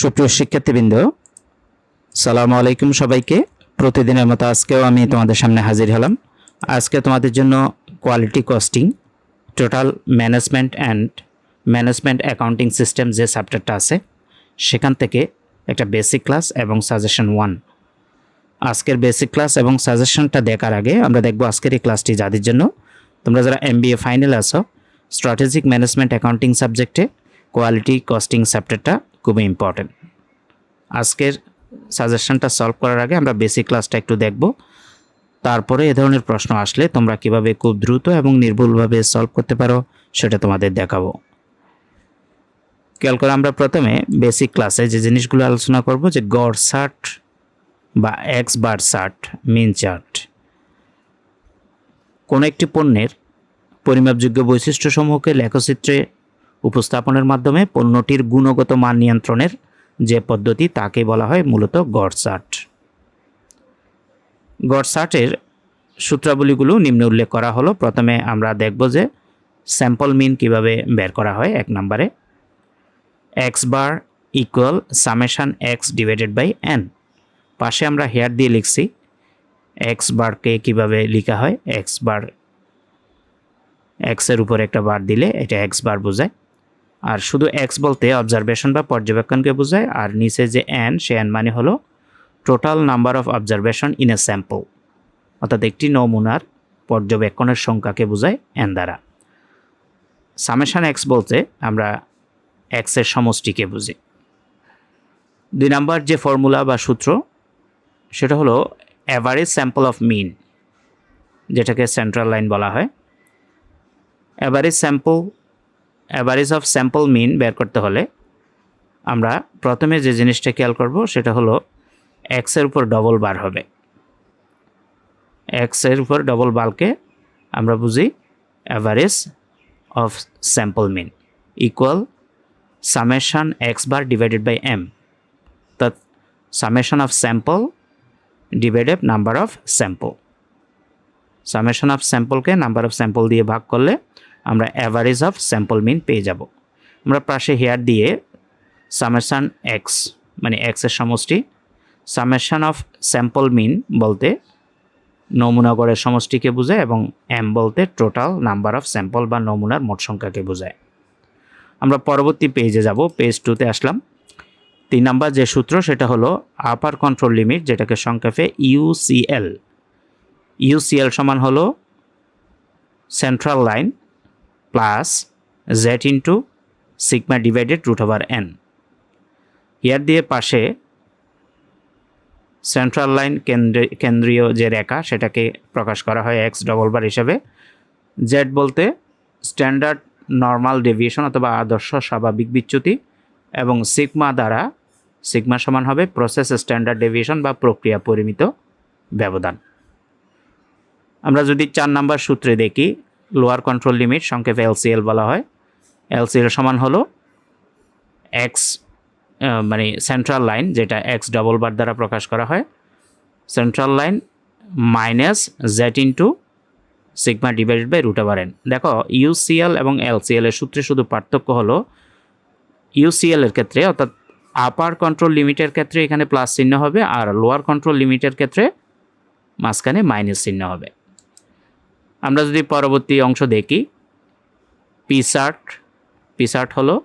সুপ্রিয় শিক্ষার্থীবৃন্দ, সালামু আলাইকুম সবাইকে। প্রতিদিনের মতো আজকেও আমি তোমাদের সামনে হাজির হলাম। আজকে তোমাদের জন্য quality costing, total management accounting system যে চ্যাপ্টারটা আছে সেখান থেকে একটা বেসিক ক্লাস এবং সাজেশন 1। আজকের বেসিক ক্লাস এবং সাজেশনটা দেখার আগে আমরা দেখব আজকের এই ক্লাসটি যাদের জন্য, তোমরা যারা MBA ফাইনাল আছো, স্ট্র্যাটেজিক ম্যানেজমেন্ট অ্যাকাউন্টিং সাবজেক্টে কোয়ালিটি কস্টিং চ্যাপ্টারটা খুবই ইম্পর্টেন্ট। আজকের সাজেশনটা সলভ করার আগে আমরা বেসিক ক্লাসটা একটু দেখব, তারপরে এ ধরনের প্রশ্ন আসলে তোমরা কিভাবে খুব দ্রুত এবং নির্ভুলভাবে সলভ করতে পারো সেটা তোমাদের দেখাবো। খেয়াল করে আমরা প্রথমে বেসিক ক্লাসে যে জিনিসগুলো আলোচনা করব, যে গড় চার্ট বা এক্স বার চার্ট, মিন চার্ট। কোনো একটি পণ্যের পরিমাপযোগ্য বৈশিষ্ট্যসমূহকে লেখচিত্রে উপস্থাপনের মাধ্যমে পণ্যটির গুণগত মান নিয়ন্ত্রণের যে পদ্ধতি তাকে বলা হয় মূলত গড় চার্ট। গড় চার্টের সূত্রাবলীগুলো নিম্নে উল্লেখ করা হলো। প্রথমে আমরা দেখব যে স্যাম্পল মিন কিভাবে বের করা হয়। 1 নম্বরে X bar equal summation X divided by N. পাশে আমরা হেয়ার দিয়ে লিখছি এক্স বারকে কিভাবে লেখা হয়। এক্স বার, এক্সের উপর একটা বার দিলে এটা এক্স বার বোঝায়। আর শুধু এক্স বলতে অবজারভেশন বা পর্যবেক্ষণকে বোঝায়। আর নিচে যে এন, সে এন মানে হলো total number of observation in a sample, অর্থাৎ একটি নমুনার পর্যবেক্ষণের সংখ্যাকে বোঝায় এন দ্বারা। সামেশান এক্স বলতে আমরা এক্সের সমষ্টিকে বুঝি। 2 নাম্বার যে ফর্মুলা বা সূত্র সেটা হলো অ্যাভারেজ স্যাম্পল অফ মিন, যেটাকে সেন্ট্রাল লাইন বলা হয়। অ্যাভারেজ অফ স্যাম্পল মিন বের করতে হলে আমরা প্রথমে যে জিনিসটা খেয়াল করব সেটা হলো এক্সের উপর ডবল বার হবে। এক্সের উপর ডবল বারকে আমরা বুঝি average of sample mean equal summation x bar divided by m, অর্থাৎ summation of sample divided number of sample. Summation of স্যাম্পলকে নাম্বার অফ স্যাম্পল দিয়ে ভাগ করলে আমরা অ্যাভারেজ অফ স্যাম্পল মিন পেয়ে যাব। আমরা পাশে হেয়ার দিয়ে সামেশান এক্স মানে এক্সের সমষ্টি, সামেশান অফ স্যাম্পল মিন বলতে নমুনা গড়ের সমষ্টিকে বোঝায় এবং এম বলতে টোটাল নাম্বার অফ স্যাম্পল বা নমুনার মোট সংখ্যাকে বোঝায়। আমরা পরবর্তী পেজে যাব, পেজ 2তে আসলাম। 3 নাম্বার যে সূত্র সেটা হলো আপার কন্ট্রোল লিমিট, যেটাকে সংক্ষেপে ইউসিএল। ইউসিএল সমান হলো central line plus Z into sigma divided root over N. হিয়ার দিয়ে পাশে সেন্ট্রাল লাইন কেন্দ্রীয় যে রেখা সেটাকে প্রকাশ করা হয় এক্স ডবল বার হিসাবে। জেড বলতে স্ট্যান্ডার্ড নর্মাল ডেভিয়েশন অথবা আদর্শ স্বাভাবিক বিচ্যুতি, এবং সিগমা দ্বারা সিগমা সমান হবে প্রসেস স্ট্যান্ডার্ড ডেভিয়েশন বা প্রক্রিয়া পরিমিত ব্যবধান। আমরা যদি 4 নাম্বার সূত্রে দেখি, লোয়ার কন্ট্রোল লিমিট সংক্ষেপে এলসিএল বলা হয়। এলসিএল সমান হলো এক্স মানে সেন্ট্রাল লাইন, যেটা এক্স ডবল বার দ্বারা প্রকাশ করা হয়, central line minus Z into sigma divided by root over N. দেখো ইউসিএল এবং এলসিএল এর সূত্রে শুধু পার্থক্য হলো ইউসিএল এর ক্ষেত্রে অর্থাৎ আপার কন্ট্রোল লিমিটের ক্ষেত্রে এখানে প্লাস চিহ্ন হবে, আর লোয়ার কন্ট্রোল লিমিটের ক্ষেত্রে মাঝখানে মাইনাস চিহ্ন হবে। আমরা যদি পরবর্তী অংশ দেখি, পিসার্ট হলো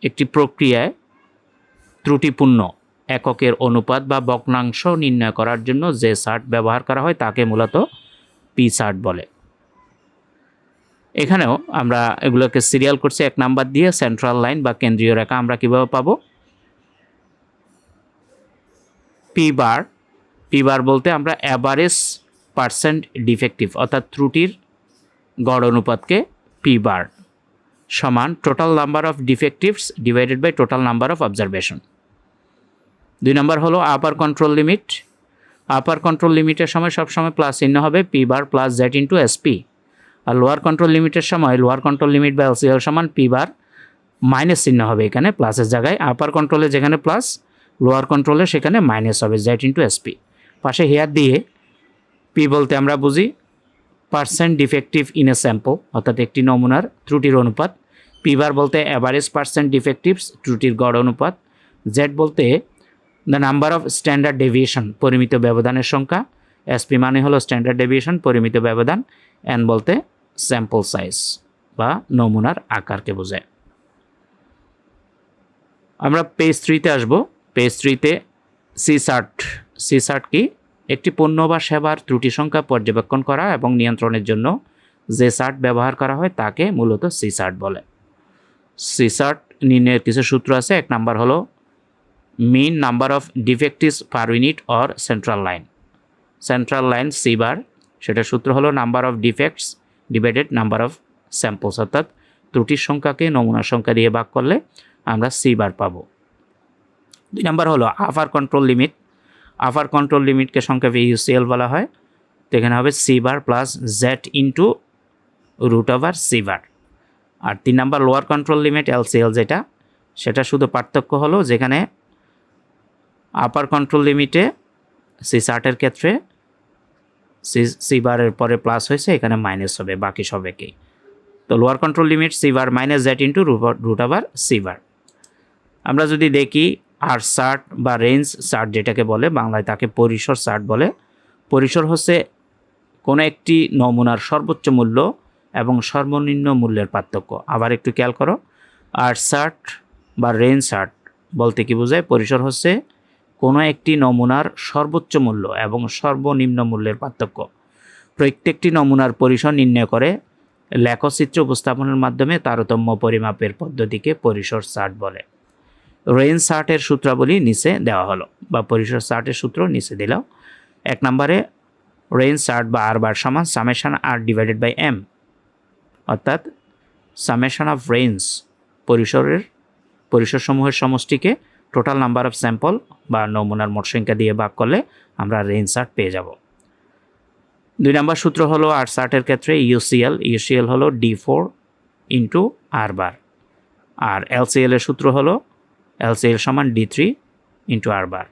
একটি প্রক্রিয়ায় ত্রুটিপূর্ণ এককের অনুপাত বা ভগ্নাংশ নির্ণয় করার জন্য যে চার্ট ব্যবহার করা হয় তাকে মূলত পিসার্ট বলে। এখানেও আমরা এগুলোকে সিরিয়াল করছি 1 নাম্বার দিয়ে। সেন্ট্রাল লাইন বা কেন্দ্রীয় রেখা আমরা কিভাবে পাবো? পি বার বলতে আমরা অ্যাভারেজ পার্সেন্ট ডিফেক্টিভ অর্থাৎ ত্রুটির গড় অনুপাতকে পি বার সমান total number of defectives divided by total number of observation. 2 number হলো upper control limit. Upper control লিমিটের সময় সবসময় প্লাস চিহ্ন হবে p bar plus Z into sp, আর লোয়ার কন্ট্রোল লিমিটের সময় লোয়ার কন্ট্রোল লিমিট বা এলসিএল সমান পি বার মাইনাস চিহ্ন হবে এখানে প্লাসের জায়গায়। আপার কন্ট্রোলে যেখানে প্লাস, লোয়ার কন্ট্রোলে সেখানে মাইনাস হবে জেড ইন্টু এসপি। পাশে হেয়ার দিয়ে পি বলতে আমরা বুঝি percent defective in a sample, অর্থাৎ একটি নমুনার ত্রুটির অনুপাত। পি বার বলতে অ্যাভারেজ পার্সেন্ট ডিফেক্টিভস ত্রুটির গড় অনুপাত। জেড বলতে the number of standard deviation, পরিমিত ব্যবধানের সংখ্যা। এসপি মানে হলো স্ট্যান্ডার্ড ডেভিয়েশন, পরিমিত ব্যবধান। এন বলতে স্যাম্পল সাইজ বা নমুনার আকারকে বোঝায়। আমরা পেজ 3-তে আসব। পেজ 3-তে সিসার্ট কি? একটি পণ্য বা সেবার ত্রুটি সংখ্যা পর্যবেক্ষণ করা এবং নিয়ন্ত্রণের জন্য যে সার্ট ব্যবহার করা হয় তাকে মূলত সিসার্ট বলে। সিসার্ট নির্ণয়ের কিছু সূত্র আছে। 1 নাম্বার হলো mean number of defectives per unit or central line. Central line c bar, সেটার সূত্র হলো number of defects divided number of samples, অর্থাৎ ত্রুটির সংখ্যাকে নমুনার সংখ্যা দিয়ে ভাগ করলে আমরা সি বার পাবো। 2 নাম্বার হলো upper control limit. Upper control লিমিটকে সংক্ষেপে ইউসিএল বলা হয়। তো এখানে হবে c bar plus Z into root over C bar. আর 3 number lower control limit LCL, সেটা শুধু পার্থক্য হলো যেখানে আপার কন্ট্রোল লিমিটে সিসার্টের ক্ষেত্রে সি বারের পরে প্লাস হয়েছে, এখানে মাইনাস হবে বাকি সব একই। তো lower control limit C bar minus Z into root over C bar. আমরা যদি দেখি আর সার্ট বা রেঞ্জ সার্ট যেটাকে বলে, বাংলায় তাকে পরিসর সার্ট বলে। পরিসর হচ্ছে কোনো একটি নমুনার সর্বোচ্চ মূল্য এবং সর্বনিম্ন মূল্যের পার্থক্য। আবার একটু খেয়াল করো, আর সার্ট বা রেঞ্জ সার্ট বলতে কি বোঝায়? পরিসর হচ্ছে কোনো একটি নমুনার সর্বোচ্চ মূল্য এবং সর্বনিম্ন মূল্যের পার্থক্য। প্রত্যেকটি নমুনার পরিসর নির্ণয় করে লেখচিত্র উপস্থাপনের মাধ্যমে তারতম্য পরিমাপের পদ্ধতিকে পরিসর চার্ট বলে। রেঞ্জ চার্টের সূত্রাবলী নিচে দেওয়া হলো, বা পরিসর চার্টের সূত্র নিচে দিলাম। 1 নম্বরে রেঞ্জ চার্ট বা আর বার সমান summation r divided by m, অর্থাৎ সামেশন অফ রেঞ্জ পরিসরসমূহের সমষ্টিকে টোটাল নাম্বার অফ স্যাম্পল বা নমুনার মোট সংখ্যা দিয়ে ভাগ করলে আমরা রেঞ্জ চার্ট পেয়ে যাব। 2 নম্বর সূত্র হলো আর চার্টের ক্ষেত্রে ইউসিএল হলো D4 ইন্টু আর বার, আর এলসিএল এর সূত্র হলো এলসিএল সমান D3 ইন্টু আর বার।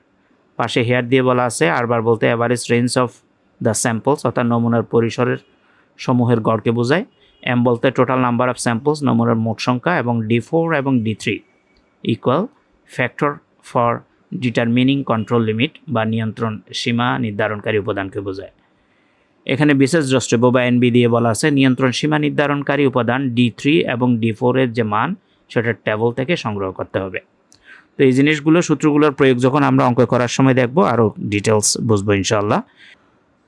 পাশে হেয়ার দিয়ে বলা আছে আর বার বলতে average range of the samples, অর্থাৎ নমুনার পরিসরের সমূহের গড়কে বোঝায়। এম বলতে টোটাল নাম্বার অফ স্যাম্পলস, নমুনার মোট সংখ্যা, এবং D4 এবং D3 equal factor for determining control limit বা নিয়ন্ত্রণ সীমা নির্ধারণকারী উপাদানকে বোঝায়। এখানে বিশেষ দ্রষ্টব্য বা এনবি দিয়ে বলা আছে নিয়ন্ত্রণ সীমা নির্ধারণকারী উপাদান D3 এবং D4 এর যে মান সেটা টেবল থেকে সংগ্রহ করতে হবে। তো এই জিনিসগুলো, সূত্রগুলোর প্রয়োগ যখন আমরা অঙ্ক করার সময় দেখব, আরও ডিটেলস বুঝবো ইনশাআল্লাহ।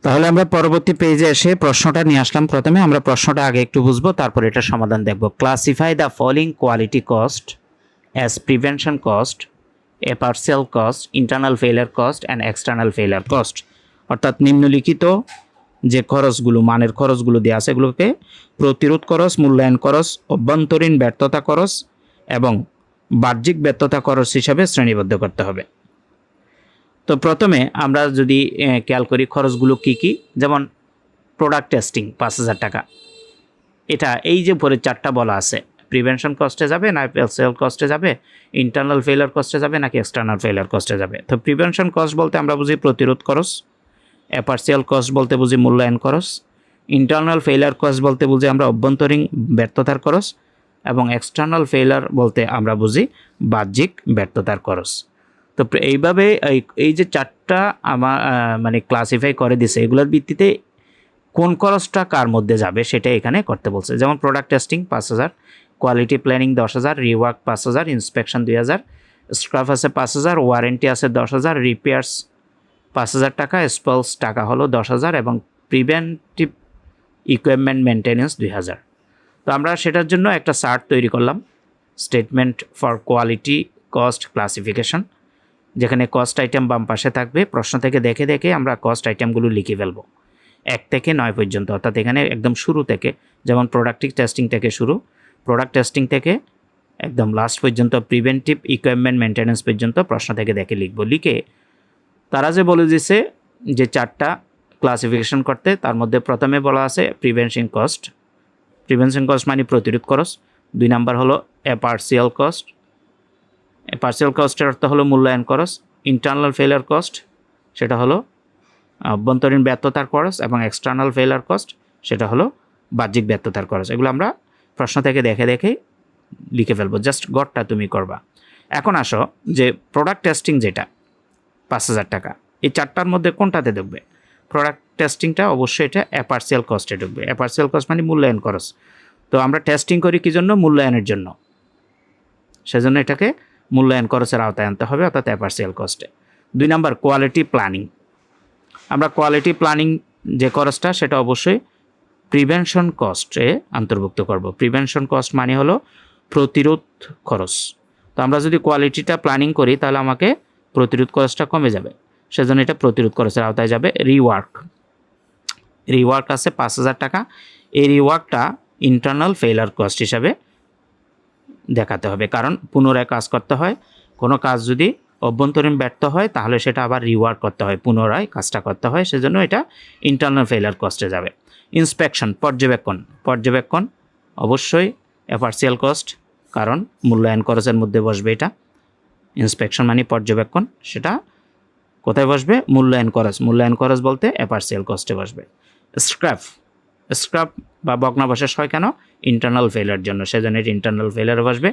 তাহলে আমরা পরবর্তী পেজে এসে প্রশ্নটা নিয়ে আসলাম। প্রথমে আমরা প্রশ্নটা আগে একটু বুঝবো, তারপর এটা সমাধান দেখব। Classify the following quality cost as prevention cost, A partial cost, internal failure cost and external failure cost. অর্থাৎ নিম্নলিখিত যে খরচগুলো, মানের খরচগুলো দেওয়া আছে, এগুলোকে প্রতিরোধ খরচ, মূল্যায়ন খরচ, অভ্যন্তরীণ ব্যর্থতা খরচ এবং বাহ্যিক ব্যর্থতা খরচ হিসাবে শ্রেণীবদ্ধ করতে হবে। তো প্রথমে আমরা যদি খেয়াল করি খরচগুলো কি কি, যেমন প্রোডাক্ট টেস্টিং 5,000 টাকা, এটা এই যে পরে 4টা বলা আছে, প্রিভেনশন কস্টে যাবে না সেল কস্টে যাবে, ইন্টারনাল ফেইলিয়ার কস্টে যাবে নাকি এক্সটার্নাল ফেইলিয়ার কস্টে যাবে। তো প্রিভেনশন কস্ট বলতে আমরা বুঝি প্রতিরোধ খরচ, পার্সিয়াল কস্ট বলতে বুঝি মূল্যায়ন খরচ, ইন্টারনাল ফেইলিয়ার কস্ট বলতে বুঝি আমরা অভ্যন্তরীণ ব্যর্থতার খরচ, এবং এক্সটার্নাল ফেইলিয়ার বলতে আমরা বুঝি বাহ্যিক ব্যর্থতার খরচ। তো এইভাবে এই যে 4টা মানে ক্লাসিফাই করে দিছে, এগুলোর ভিত্তিতে কোন খরচটা কার মধ্যে যাবে সেটা এখানে করতে বলছে। যেমন product testing 5,000, quality planning 10,000, rework 5,000, inspection 2,000, scrub আছে 5,000, ওয়ারেন্টি আছে 10,000, রিপেয়ার্স 5,000 টাকা, স্পলস টাকা হলো 10,000 এবং প্রিভেন্টিভ ইকুইপমেন্ট মেনটেন্যান্স 2,000। তো আমরা সেটার জন্য একটা চার্ট তৈরি করলাম, statement for quality cost classification, যেখানে কস্ট আইটেম বাম পাশে থাকবে। প্রশ্ন থেকে দেখে দেখে আমরা কস্ট আইটেমগুলো লিখে ফেলবো 1 থেকে 9 পর্যন্ত, অর্থাৎ এখানে একদম শুরু থেকে, যেমন প্রোডাক্ট টেস্টিং থেকে শুরু, প্রোডাক্ট টেস্টিং থেকে একদম লাস্ট পর্যন্ত প্রিভেন্টিভ ইকুইপমেন্ট মেনটেন্যান্স পর্যন্ত প্রশ্ন থেকে দেখে লিখবো। লিখে তারা যে বলে দিছে যে 4টা ক্লাসিফিকেশন করতে, তার মধ্যে প্রথমে বলা আছে প্রিভেনশন কস্ট মানে প্রতিরোধ খরচ। 2 নাম্বার হলো এ পার্সিয়াল কস্টের অর্থ হলো মূল্যায়ন খরচ। ইন্টারনাল ফেইলিয়ার কস্ট সেটা হলো অভ্যন্তরীণ ব্যর্থতার খরচ, এবং এক্সটার্নাল ফেইলিয়ার কস্ট সেটা হলো বাহ্যিক ব্যর্থতার খরচ। এগুলো আমরা প্রশ্ন থেকে দেখে দেখে লিখে ফেলবো, জাস্ট গড়টা তুমি করবা। এখন আসো যে প্রোডাক্ট টেস্টিং যেটা 5,000 টাকা, এই চারটার মধ্যে কোনটাতে ঢুকবে? প্রোডাক্ট টেস্টিংটা অবশ্যই এটা অ্যাপার্সিয়াল কস্টে ঢুকবে। অ্যাপার্সিয়াল কস্ট মানে মূল্যায়ন খরচ। তো আমরা টেস্টিং করি কী জন্য? মূল্যায়নের জন্য। সেজন্য এটাকে মূল্যায়ন খরচের আওতায় আনতে হবে, অর্থাৎ অ্যাপার্সিয়াল কস্টে। 2 নাম্বার কোয়ালিটি প্ল্যানিং। আমরা কোয়ালিটি প্ল্যানিং যে খরচটা সেটা অবশ্যই প্রিভেনশন কস্টে অন্তর্ভুক্ত করব। প্রিভেনশন কস্ট মানে হলো প্রতিরোধ খরচ। তো আমরা যদি কোয়ালিটিটা প্ল্যানিং করি তাহলে আমাকে প্রতিরোধ খরচটা কমে যাবে, সেজন্য এটা প্রতিরোধ খরচের আওতায় যাবে। রিওয়ার্ক আছে 5,000 টাকা। এই রিওয়ার্কটা ইন্টারনাল ফেইলার কস্ট হিসাবে দেখাতে হবে, কারণ পুনরায় কাজ করতে হয়। কোনো কাজ যদি অভ্যন্তরীণ ব্যর্থ হয় তাহলে সেটা আবার রিওয়ার্ক করতে হয়, পুনরায় কাজটা করতে হয়, সেজন্য এটা ইন্টারনাল ফেইলার কস্টে যাবে। ইন্সপেকশন পর্যবেক্ষণ অবশ্যই অ্যাপার্সিয়াল কস্ট, কারণ মূল্যায়ন খরচের মধ্যে বসবে এটা। ইন্সপেকশন মানে পর্যবেক্ষণ, সেটা কোথায় বসবে? মূল্যায়ন খরচ বলতে অ্যাপার্সিয়াল কস্টে বসবে। স্ক্র্যাপ বা ভগ্নাবশেষ হয় কেন? ইন্টারনাল ফেইলার জন্য, সেজন্য এটি ইন্টারনাল ফেইলারে বসবে।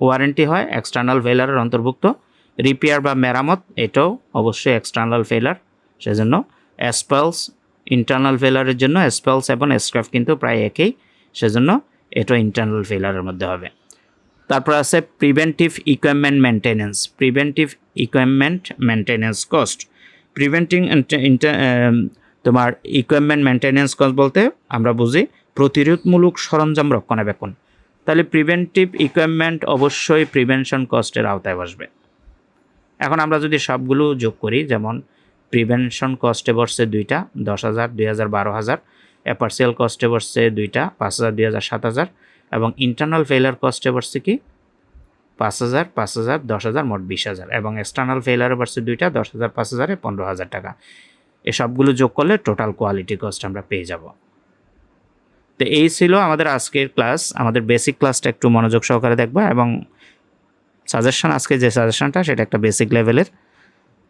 ওয়ারেন্টি হয় এক্সটার্নাল ফেইলারের অন্তর্ভুক্ত। রিপেয়ার বা মেরামত, এটাও অবশ্যই এক্সটার্নাল ফেইলার, সেজন্য। স্পেলস ইন্টারনাল ফেইলারের জন্য, স্পেলস এবং স্ক্র্যাপ কিন্তু প্রায় একই, সেজন্য এটাও ইন্টারনাল ফেইলারের মধ্যে হবে। তারপর আছে প্রিভেন্টিভ ইকুইপমেন্ট মেনটেন্যান্স কস্ট। তোমার ইকুইপমেন্ট মেনটেন্যান্স কস্ট বলতে আমরা বুঝি প্রতিরোধমূলক সরঞ্জাম রক্ষণাবেক্ষণ। তাহলে প্রিভেন্টিভ ইকুইপমেন্ট অবশ্যই প্রিভেনশন কস্টের আওতায় বসবে। এখন আমরা যদি সবগুলো যোগ করি, যেমন প্রিভেনশন কস্টে বসছে 2টা 10,000, 2,000, 12,000। অ্যাপার্সিয়াল কস্টে বসছে 2টা 5,000, 2,000, 7,000। এবং ইন্টারনাল ফেইলার কস্টে বসছে কি 5,000, 5,000, 10,000, মোট 20,000। এবং এক্সটার্নাল ফেইলারে বসছে 2টা 10,000, 5,000, 15,000 টাকা। এই সবগুলো যোগ করলে টোটাল কোয়ালিটি কস্ট আমরা পেয়ে যাব। তো এই ছিল আমাদের আজকের ক্লাস। আমাদের বেসিক ক্লাসটা একটু মনোযোগ সহকারে দেখবা, এবং সাজেশন, আজকে যে সাজেশনটা সেটা একটা বেসিক লেভেলের।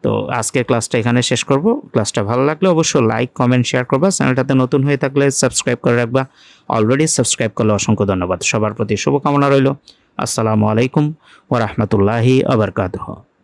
তো আজকের ক্লাসটা এখানে শেষ করব। ক্লাসটা ভালো লাগলে অবশ্যই লাইক, কমেন্ট, শেয়ার করবা। চ্যানেলটাতে নতুন হয়ে থাকলে সাবস্ক্রাইব করে রাখবা। অলরেডি সাবস্ক্রাইব করলে অসংখ্য ধন্যবাদ। সবার প্রতি শুভকামনা রইল। আসসালামু আলাইকুম ওয়া রাহমাতুল্লাহি ওয়া বারাকাতুহু।